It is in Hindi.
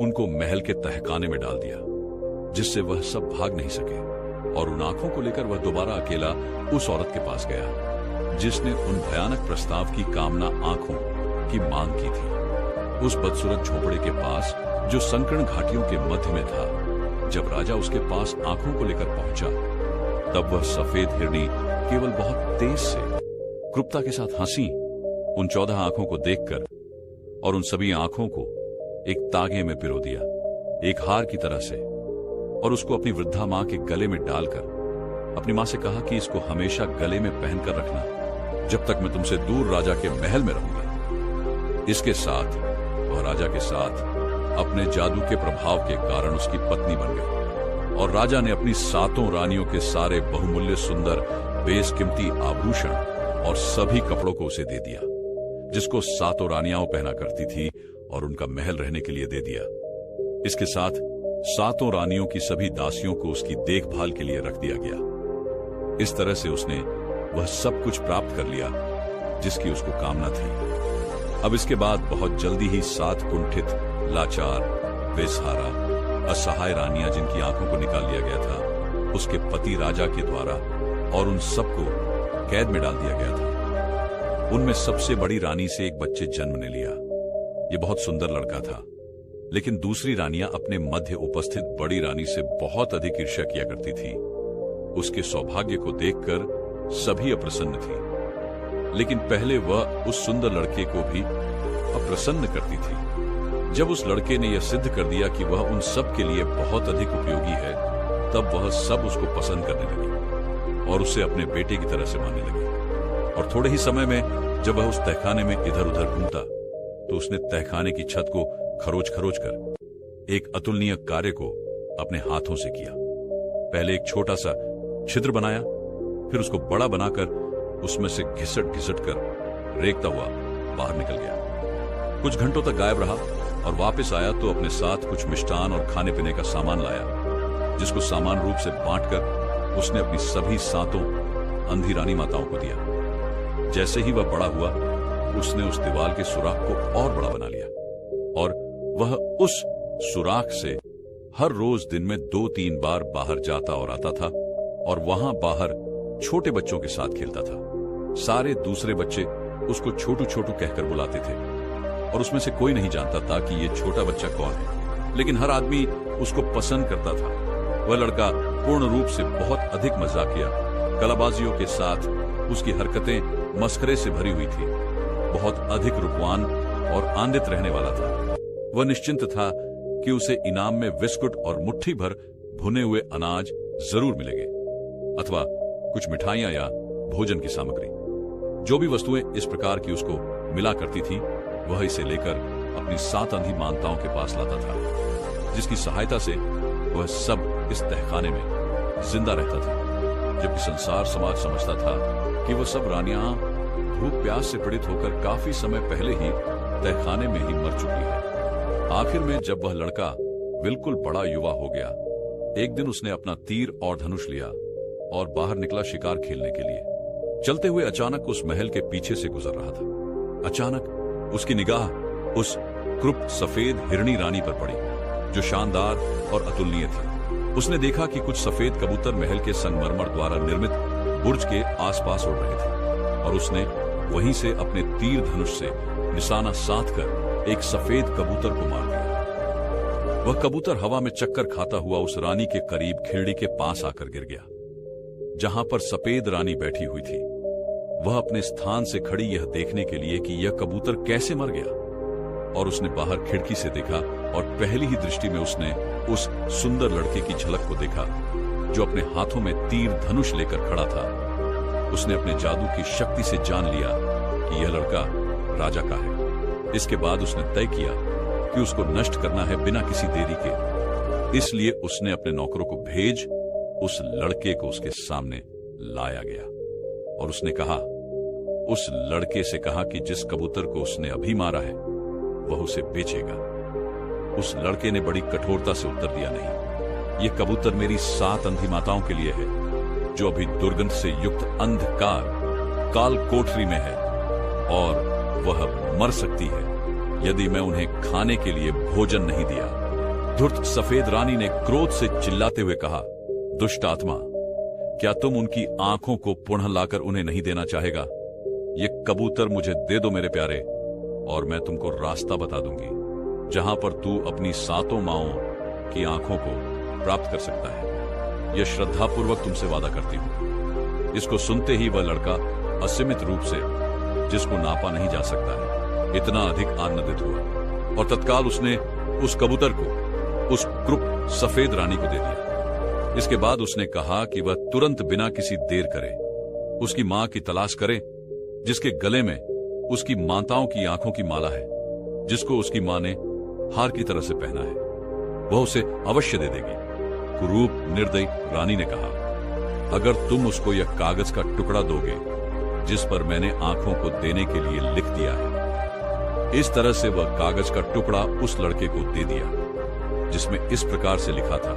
उनको महल के तहखाने में डाल दिया, जिससे वह सब भाग नहीं सके। और उन आंखों को लेकर वह दोबारा अकेला उस औरत के पास गया जिसने उन भयानक प्रस्ताव की कामना आंखों की मांग की थी। उस बदसूरत झोपड़े के पास जो संकर्ण घाटियों के मध्य में था, जब राजा उसके पास आंखों को लेकर पहुंचा, तब वह सफेद हिरनी केवल बहुत तेज से क्रूरता के साथ हंसी उन 14 आंखों को देखकर और उन सभी आंखों को एक तागे में पिरो दिया, एक हार की तरह से, और उसको अपनी वृद्धा मां के गले में डालकर अपनी मां से कहा कि इसको हमेशा गले में पहनकर रखना जब तक मैं तुमसे दूर राजा के महल में रहूंगी। इसके साथ वह राजा के साथ अपने जादू के प्रभाव के कारण उसकी पत्नी बन गई और राजा ने अपनी 7 रानियों के सारे बहुमूल्य सुंदर बेशकीमती आभूषण और सभी कपड़ों को उसे दे दिया, जिसको 7 रानियां पहना करती थी, और उनका महल रहने के लिए दे दिया। इसके साथ 7 रानियों की सभी दासियों को उसकी देखभाल के लिए रख दिया गया। इस तरह से उसने वह सब कुछ प्राप्त कर लिया जिसकी उसको कामना थी। अब इसके बाद बहुत जल्दी ही 7 कुंठित, लाचार, बेसहारा, असहाय रानियां जिनकी आंखों को निकाल लिया गया था, उसके पति राजा के द्वारा और उन सबको कैद में डाल दिया गया था। उनमें सबसे बड़ी रानी से एक बच्चे जन्म ने लिया। यह बहुत सुंदर लड़का था, लेकिन दूसरी रानियां अपने मध्य उपस्थित बड़ी रानी से बहुत अधिक ईर्ष्या किया करती थी। उसके सौभाग्य को देखकर सभी अप्रसन्न थी, लेकिन पहले वह उस सुंदर लड़के को भी अप्रसन्न करती थी। जब उस लड़के ने यह सिद्ध कर दिया कि वह उन सब के लिए बहुत अधिक उपयोगी है, तब वह सब उसको पसंद करने लगी और उसे अपने बेटे की तरह से मानने लगी। और थोड़े ही समय में जब वह उस तहखाने में इधर उधर घूमता, तो उसने तहखाने की छत को खरोच खरोच कर एक अतुलनीय कार्य को अपने हाथों से किया। पहले एक छोटा सा छिद्र बनाया, फिर उसको बड़ा बनाकर उसमें से घिसट घिसट कर रेंगता हुआ बाहर निकल गया। कुछ घंटों तक गायब रहा और वापस आया तो अपने साथ कुछ मिष्टान और खाने पीने का सामान लाया, जिसको सामान रूप से बांटकर उसने अपनी सभी 7 अंधी रानी माताओं को दिया। जैसे ही वह बड़ा हुआ, उसने उस दीवार के सुराख को और बड़ा बना लिया और वह उस सुराख से हर रोज दिन में 2-3 बार बाहर जाता और आता था और वहां बाहर छोटे बच्चों के साथ खेलता था। सारे दूसरे बच्चे उसको छोटू छोटू कहकर बुलाते थे और उसमें से कोई नहीं जानता था कि ये छोटा बच्चा कौन है, लेकिन हर आदमी उसको पसंद करता था। वह लड़का पूर्ण रूप से बहुत अधिक मजाकिया, कलाबाजियों के साथ उसकी हरकतें मस्खरे से भरी हुई थी, बहुत अधिक रूपवान और आनंदित रहने वाला था। वह निश्चिंत था कि उसे इनाम में बिस्कुट और मुट्ठी भर भुने हुए अनाज जरूर मिलेंगे, अथवा कुछ मिठाइयां या भोजन की सामग्री। जो भी वस्तुएं इस प्रकार की उसको मिला करती थी, वह इसे लेकर अपनी 7 अंधी माताओं के पास लाता था, जिसकी सहायता से वह सब इस तहखाने में जिंदा रहता था। जबकि संसार समाज समझता था कि वह सब रानियां भूख प्यास से पीड़ित होकर काफी समय पहले ही तहखाने में ही मर चुकी है। आखिर में जब वह लड़का बिल्कुल बड़ा युवा हो गया, एक दिन उसने अपना तीर और धनुष लिया और बाहर निकला शिकार खेलने के लिए। चलते हुए अचानक उस महल के पीछे से गुजर रहा था। अचानक उसकी निगाह उस क्रूर सफेद हिरनी रानी पर पड़ी, जो शानदार और अतुलनीय थी। उसने देखा कि कुछ सफेद कबूतर महल के संगमरमर द्वारा निर्मित बुर्ज के आसपास उड़ रहे थे और उसने वहीं से अपने तीर धनुष से निशाना साध कर एक सफेद कबूतर को मार दिया। वह कबूतर हवा में चक्कर खाता हुआ उस रानी के करीब खिड़की के पास आकर गिर गया, जहां पर सफेद रानी बैठी हुई थी। वह अपने स्थान से खड़ी यह देखने के लिए कि यह कबूतर कैसे मर गया, और उसने बाहर खिड़की से देखा और पहली ही दृष्टि में उसने उस सुंदर लड़के की झलक को देखा, जो अपने हाथों में तीर धनुष लेकर खड़ा था। उसने अपने जादू की शक्ति से जान लिया कि यह लड़का राजा का है। इसके बाद उसने तय किया कि उसको नष्ट करना है बिना किसी देरी के। इसलिए उसने अपने नौकरों को भेज उस लड़के को उसके सामने लाया गया और उसने कहा, उस लड़के से कहा कि जिस कबूतर को उसने अभी मारा है वह उसे बेचेगा। उस लड़के ने बड़ी कठोरता से उत्तर दिया, नहीं, यह कबूतर मेरी 7 अंधी माताओं के लिए है, जो अभी दुर्गंध से युक्त अंधकार काल कोठरी में है, और वह मर सकती है यदि मैं उन्हें खाने के लिए भोजन नहीं दिया। धूर्त सफेद रानी ने क्रोध से चिल्लाते हुए कहा, दुष्ट आत्मा, क्या तुम उनकी आंखों को पुनः लाकर उन्हें नहीं देना चाहेगा? ये कबूतर मुझे दे दो मेरे प्यारे, और मैं तुमको रास्ता बता दूंगी जहां पर तू अपनी 7 माओं की आंखों को प्राप्त कर सकता है। यह श्रद्धापूर्वक तुमसे वादा करती हूं। इसको सुनते ही वह लड़का असीमित रूप से, जिसको नापा नहीं जा सकता है, इतना अधिक आनंदित हुआ और तत्काल उसने उस कबूतर को उस क्रूप सफेद रानी को दे दिया। इसके बाद उसने कहा कि वह तुरंत बिना किसी देर करे उसकी मां की तलाश करे, जिसके गले में उसकी माताओं की आंखों की माला है, जिसको उसकी मां ने हार की तरह से पहना है। वह उसे अवश्य दे देगी। कुरूप निर्दयी रानी ने कहा, अगर तुम उसको यह कागज का टुकड़ा दोगे जिस पर मैंने आंखों को देने के लिए लिख दिया है। इस तरह से वह कागज का टुकड़ा उस लड़के को दे दिया, जिसमें इस प्रकार से लिखा था,